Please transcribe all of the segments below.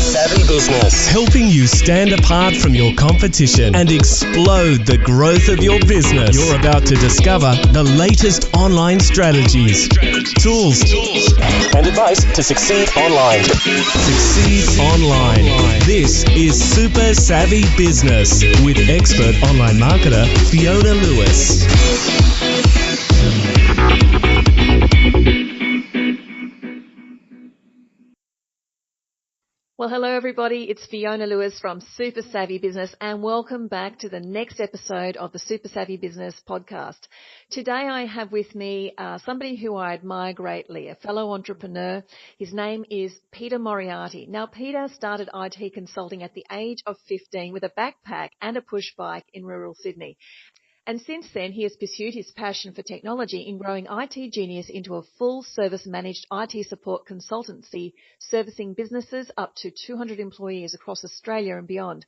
Savvy Business, helping you stand apart from your competition and explode the growth of your business. You're about to discover the latest online strategies, tools, and advice to succeed online. Succeed online. This is Super Savvy Business with expert online marketer Fiona Lewis. Well, hello everybody, it's Fiona Lewis from Super Savvy Business and welcome back to the next episode of the Super Savvy Business podcast. Today I have with me somebody who I admire greatly, a fellow entrepreneur. His name is Peter Moriarty. Now, Peter started IT consulting at the age of 15 with a backpack and a push bike in rural Sydney. And since then, he has pursued his passion for technology in growing IT Genius into a full-service managed IT support consultancy, servicing businesses up to 200 employees across Australia and beyond.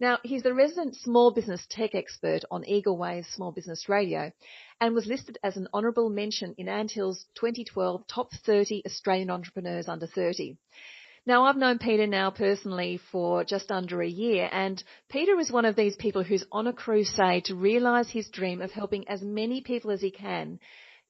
Now, he's the resident small business tech expert on Eagle Wave Small Business Radio and was listed as an honourable mention in Anthill's 2012 Top 30 Australian Entrepreneurs Under 30. Now, I've known Peter now personally for just under a year, and Peter is one of these people who's on a crusade to realise his dream of helping as many people as he can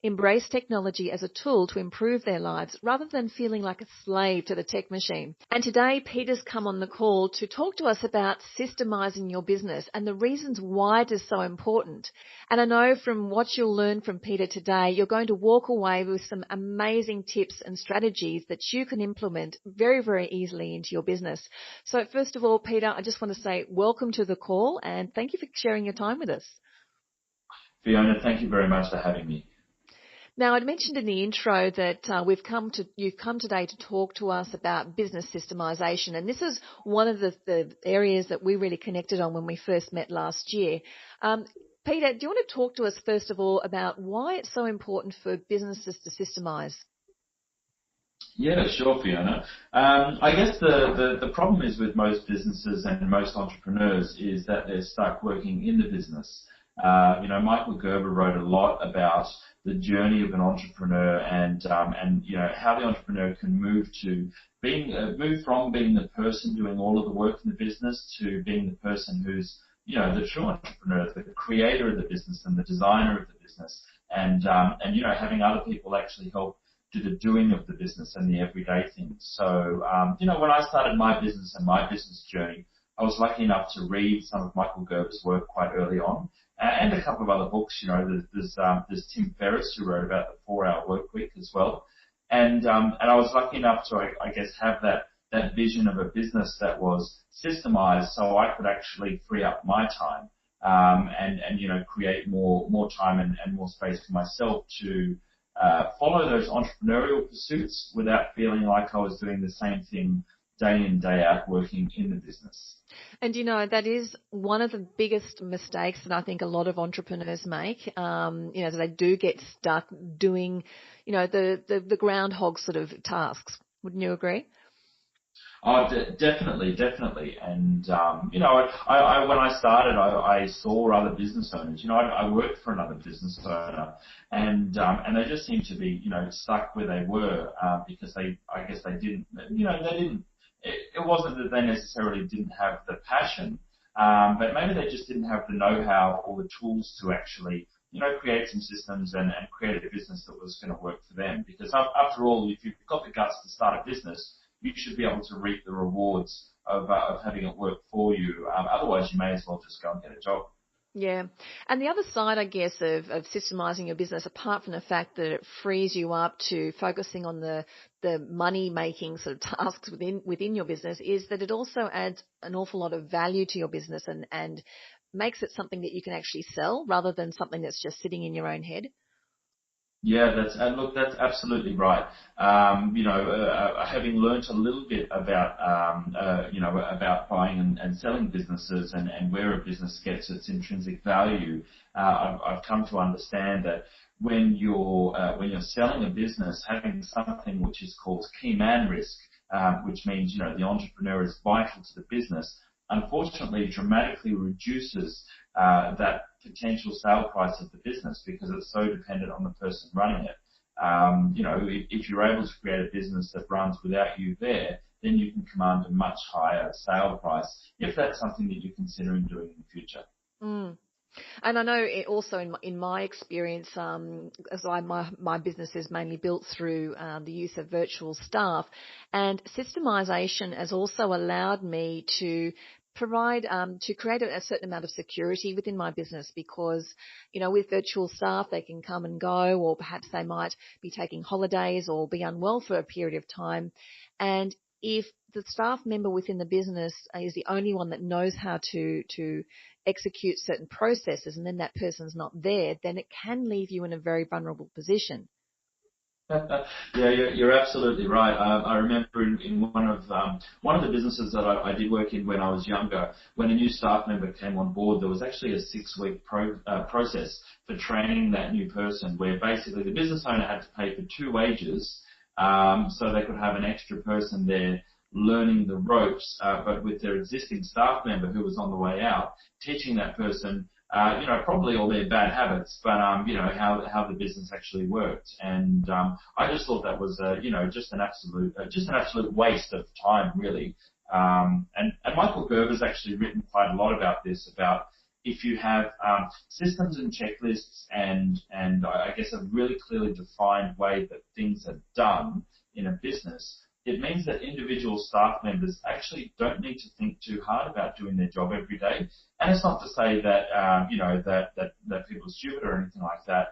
embrace technology as a tool to improve their lives rather than feeling like a slave to the tech machine. And today, Peter's come on the call to talk to us about systemising your business and the reasons why it is so important. And I know from what you'll learn from Peter today, you're going to walk away with some amazing tips and strategies that you can implement very, very easily into your business. So first of all, Peter, I just want to say welcome to the call and thank you for sharing your time with us. Fiona, thank you very much for having me. Now, I'd mentioned in the intro that you've come today to talk to us about business systemisation, and this is one of the areas that we really connected on when we first met last year. Peter, do you want to talk to us first of all about why it's so important for businesses to systemise? Yeah, sure, Fiona. I guess the problem is with most businesses and most entrepreneurs is that they're stuck working in the business. Michael Gerber wrote a lot about the journey of an entrepreneur and how the entrepreneur can move from being the person doing all of the work in the business to being the person who's the true entrepreneur, the creator of the business and the designer of the business, and having other people actually help do the doing of the business and the everyday things. So when I started my business and my business journey, I was lucky enough to read some of Michael Gerber's work quite early on, and a couple of other books. There's Tim Ferriss who wrote about the 4-hour work week as well, and I was lucky enough to I guess have that vision of a business that was systemized, so I could actually free up my time and create more time and more space for myself to follow those entrepreneurial pursuits without feeling like I was doing the same thing day in, day out, working in the business. And that is one of the biggest mistakes that I think a lot of entrepreneurs make. That they do get stuck doing, the groundhog sort of tasks. Wouldn't you agree? Oh, definitely. And, when I started, I saw other business owners. I worked for another business owner and they just seemed to be, stuck where they were, because they didn't, it wasn't that they necessarily didn't have the passion, but maybe they just didn't have the know-how or the tools to actually, create some systems and create a business that was going to work for them. Because after all, if you've got the guts to start a business, you should be able to reap the rewards of having it work for you. Otherwise, you may as well just go and get a job. Yeah. And the other side, I guess, of systemising your business, apart from the fact that it frees you up to focusing on the money-making sort of tasks within your business, is that it also adds an awful lot of value to your business and makes it something that you can actually sell rather than something that's just sitting in your own head. Yeah, that's absolutely right. Having learnt a little bit about, about buying and selling businesses and where a business gets its intrinsic value, I've come to understand that when you're selling a business, having something which is called key man risk, which means, the entrepreneur is vital to the business, unfortunately dramatically reduces that potential sale price of the business because it's so dependent on the person running it. If you're able to create a business that runs without you there, then you can command a much higher sale price if that's something that you're considering doing in the future. Mm. And I know it also in my experience, as my business is mainly built through the use of virtual staff, and systemization has also allowed me to provide to create a certain amount of security within my business, because with virtual staff they can come and go, or perhaps they might be taking holidays or be unwell for a period of time, and if the staff member within the business is the only one that knows how to execute certain processes, and then that person's not there, then it can leave you in a very vulnerable position. Yeah, you're absolutely right. I remember in one of the businesses that I did work in when I was younger, when a new staff member came on board, there was actually a 6-week process for training that new person, where basically the business owner had to pay for 2 wages so they could have an extra person there learning the ropes, but with their existing staff member who was on the way out, teaching that person, probably all their bad habits, but, how the business actually worked. And, I just thought that was, just an absolute waste of time, really. And Michael Gerber's actually written quite a lot about this, about if you have, systems and checklists and I guess a really clearly defined way that things are done in a business, it means that individual staff members actually don't need to think too hard about doing their job every day. And it's not to say that, that people are stupid or anything like that.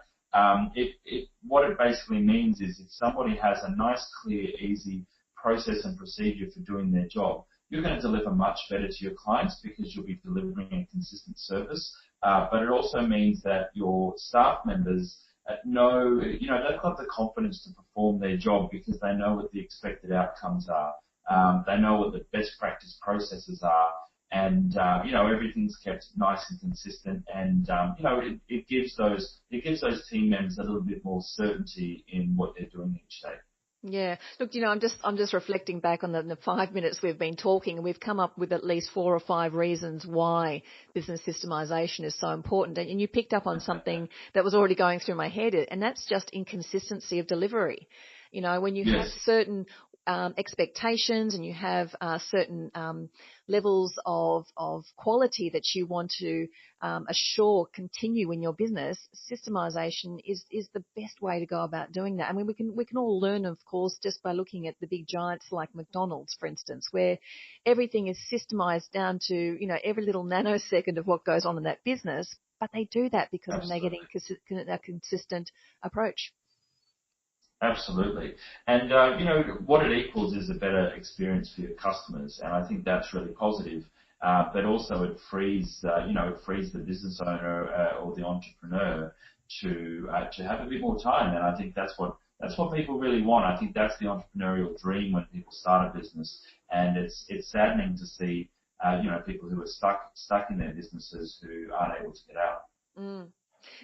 What it basically means is if somebody has a nice, clear, easy process and procedure for doing their job, you're going to deliver much better to your clients because you'll be delivering a consistent service. But it also means that your staff members they've got the confidence to perform their job because they know what the expected outcomes are. They know what the best practice processes are, and everything's kept nice and consistent. And it gives those team members a little bit more certainty in what they're doing each day. Yeah. Look, I'm just reflecting back on the 5 minutes we've been talking, and we've come up with at least 4 or 5 reasons why business systemization is so important. And you picked up on something that was already going through my head, and that's just inconsistency of delivery. When you have certain expectations and you have certain levels of quality that you want to assure continue in your business, systemization is the best way to go about doing that. I mean, we can all learn, of course, just by looking at the big giants like McDonald's, for instance, where everything is systemized down to every little nanosecond of what goes on in that business. But they do that because they're getting a consistent approach. Absolutely. And, what it equals is a better experience for your customers. And I think that's really positive. But also it frees the business owner or the entrepreneur to have a bit more time. And I think that's what people really want. I think that's the entrepreneurial dream when people start a business. And it's saddening to see, people who are stuck in their businesses who aren't able to get out. Mm.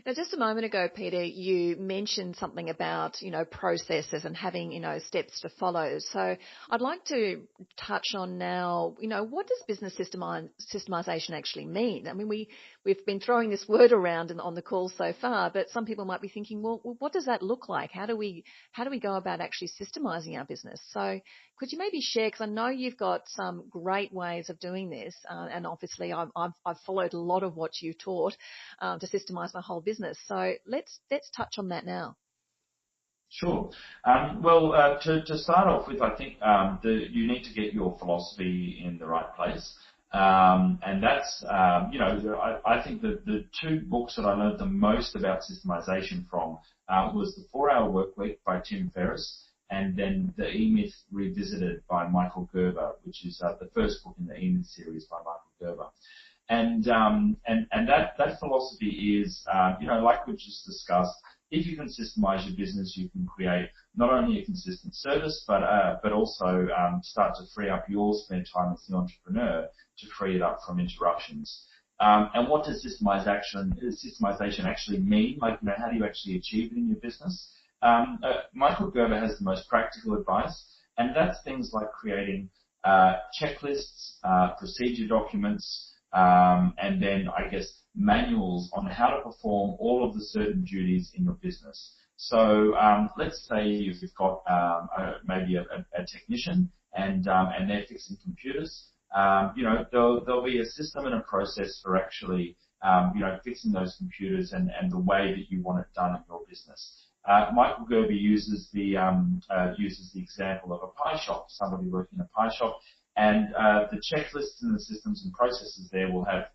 Now, just a moment ago, Peter, you mentioned something about, processes and having, steps to follow. So I'd like to touch on now, what does business systemization actually mean? I mean, we've been throwing this word around on the call so far, but some people might be thinking, well, what does that look like? How do we go about actually systemizing our business? So could you maybe share, because I know you've got some great ways of doing this, and obviously I've followed a lot of what you taught to systemize my whole business. So let's touch on that now. Sure. To start off with, I think you need to get your philosophy in the right place. And that's, I think the 2 books that I learned the most about systemization from was The 4-Hour Workweek by Tim Ferriss, and then The E-Myth Revisited by Michael Gerber, which is the first book in the E-Myth series by Michael Gerber. And that philosophy is, like we just discussed, if you can systemize your business, you can create not only a consistent service, but also start to free up your spare time as the entrepreneur to free it up from interruptions. And what does systemization actually mean? Like, how do you actually achieve it in your business? Michael Gerber has the most practical advice, and that's things like creating checklists, procedure documents, and then, I guess, manuals on how to perform all of the certain duties in your business. So let's say you've got maybe a technician, and they're fixing computers. There'll be a system and a process for actually, fixing those computers and the way that you want it done in your business. Michael Gerber uses the example of a pie shop, somebody working in a pie shop, and the checklists and the systems and processes there will have,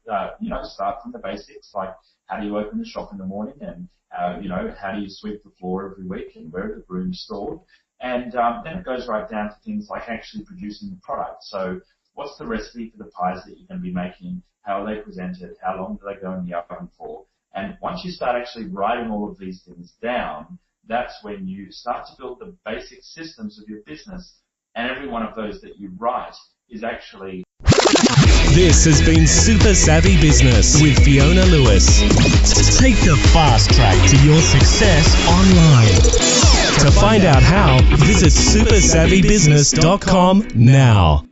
start from the basics, like how do you open the shop in the morning, and how do you sweep the floor every week, and where are the brooms stored, and then it goes right down to things like actually producing the product. So what's the recipe for the pies that you're going to be making? How are they presented? How long do they go in the oven for? And once you start actually writing all of these things down, that's when you start to build the basic systems of your business. And every one of those that you write is actually... This has been Super Savvy Business with Fiona Lewis. Take the fast track to your success online. To find out how, visit supersavvybusiness.com now.